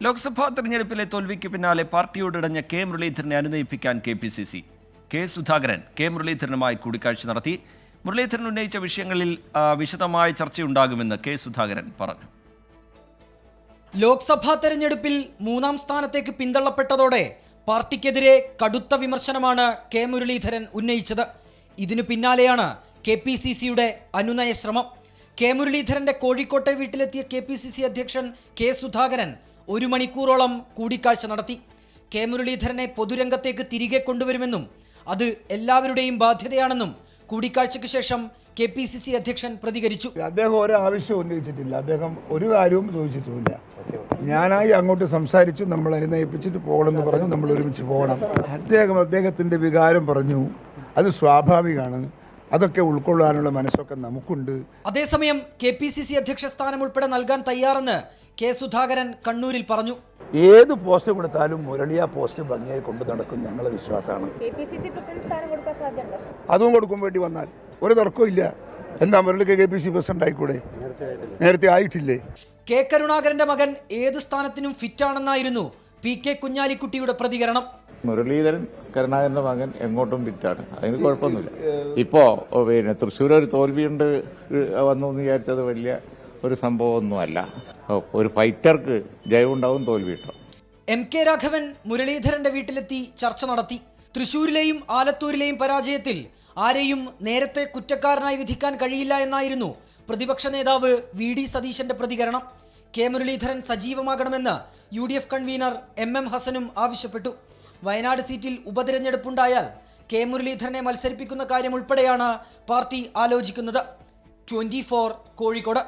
ലോക്സഭാ തെരഞ്ഞെടുപ്പിലെ തോൽവിക്ക് പിന്നാലെ പാർട്ടിയോടിടഞ്ഞ കെ മുരളീധരനെ അനുനയിപ്പിക്കാൻ KPCC. കെ സുധാകരൻ കെ മുരളീധരനുമായി കൂടിക്കാഴ്ച നടത്തി. മുരളീധരൻ ഉന്നയിച്ച വിഷയങ്ങളിൽ വിശദമായ ചർച്ചയുണ്ടാകുമെന്ന് കെ സുധാകരൻ പറഞ്ഞു. ലോക്സഭാ തെരഞ്ഞെടുപ്പിൽ 3ാം സ്ഥാനത്തേക്ക് പിന്തള്ളപ്പെട്ടതോടെ പാർട്ടിക്കെതിരെ കടുത്ത വിമർശനമാണ് കെ മുരളീധരൻ ഉന്നയിച്ചത്. ഇതിനു പിന്നാലെയാണ് KPCCയുടെ അനുനയ ശ്രമം. കെ മുരളീധരന്റെ കോഴിക്കോട്ടെ വീട്ടിലെത്തിയ KPCC അധ്യക്ഷൻ കെ സുധാകരൻ 1 മണിക്കൂറോളം കൂടിക്കാഴ്ച നടത്തി. കെ മുരളീധരനെ പൊതുരംഗത്തേക്ക് തിരികെ കൊണ്ടുവരുമെന്നും അത് എല്ലാവരുടെയും ബാധ്യതയാണെന്നും കൂടിക്കാഴ്ചയ്ക്ക് ശേഷം KPCC അധ്യക്ഷൻ പ്രതികരിച്ചു. അദ്ദേഹം ഒരാവശ്യം ഉന്നയിച്ചിട്ടില്ല, അദ്ദേഹം ഒരു കാര്യവും ചോദിച്ചിട്ടുമില്ല. ഞാനായി അങ്ങോട്ട് സംസാരിച്ചു, നമ്മൾ അനുനയിപ്പിച്ചിട്ട് പോകണമെന്ന് പറഞ്ഞു, നമ്മൾ ഒരുമിച്ച് പോകണം. അദ്ദേഹത്തിൻ്റെ വികാരം പറഞ്ഞു, അത് സ്വാഭാവികമാണ്, അതൊക്കെ ഉൾക്കൊള്ളാനുള്ള മനസ്സൊക്കെ നമുക്കുണ്ട്. അതേസമയം KPCC അധ്യക്ഷ സ്ഥാനം ഉൾപ്പെടെ നൽകാൻ തയ്യാറെന്ന് കെ സുധാകരൻ കണ്ണൂരിൽ പറഞ്ഞു. ഏത് പോസ്റ്റ് കൊടുത്താലും മുരളിയ പോസ്റ്റ് ഭംഗിയായി കൊണ്ട് നടക്കും ഞങ്ങളുടെ വിശ്വാസമാണ്. അതും കൊടുക്കും വേണ്ടി വന്നാൽ ഒരു തർക്കവും ഇല്ല. എന്താ മുരളിക്ക് KPCC പ്രസിഡന്റ് ആയിക്കൂടെ? നേരത്തെ ആയിട്ടില്ലേ? കെ കരുണാകരന്റെ മകൻ ഏത് സ്ഥാനത്തിനും ഫിറ്റാണെന്നായിരുന്നു PK കുഞ്ഞാലിക്കുട്ടിയുടെ പ്രതികരണം. മുരളീധരൻ കരുണാകരന്റെ മകൻ എങ്ങോട്ടും ഫിറ്റാണ്, അതിന് കുഴപ്പമൊന്നുമില്ല. ഇപ്പോ തൃശ്ശൂർ ഒരു തോൽവിയുണ്ട് വന്നു എന്ന് വിചാരിച്ചത് വലിയ ഒരു സംഭവമൊന്നുമല്ല. ഒരു ഫൈറ്റർക്ക് ജയമുണ്ടാവും, തോൽവി കിട്ടും. MK രാഘവൻ മുരളീധരന്റെ വീട്ടിലെത്തി ചർച്ച നടത്തി. തൃശൂരിലെയും ആലത്തൂരിലെയും പരാജയത്തിൽ ആരെയും നേരത്തെ കുറ്റക്കാരനായി വിധിക്കാൻ കഴിയില്ല എന്നായിരുന്നു പ്രതിപക്ഷ നേതാവ് VD സതീശന്റെ പ്രതികരണം. കെ മുരളീധരൻ സജീവമാകണമെന്ന് UDF കൺവീനർ MM ഹസനും ആവശ്യപ്പെട്ടു. വയനാട് സീറ്റിൽ ഉപതെരഞ്ഞെടുപ്പുണ്ടായാൽ കെ മുരളീധരനെ മത്സരിപ്പിക്കുന്ന കാര്യം ഉൾപ്പെടെയാണ് പാർട്ടി ആലോചിക്കുന്നത്. 24 കോഴിക്കോട്.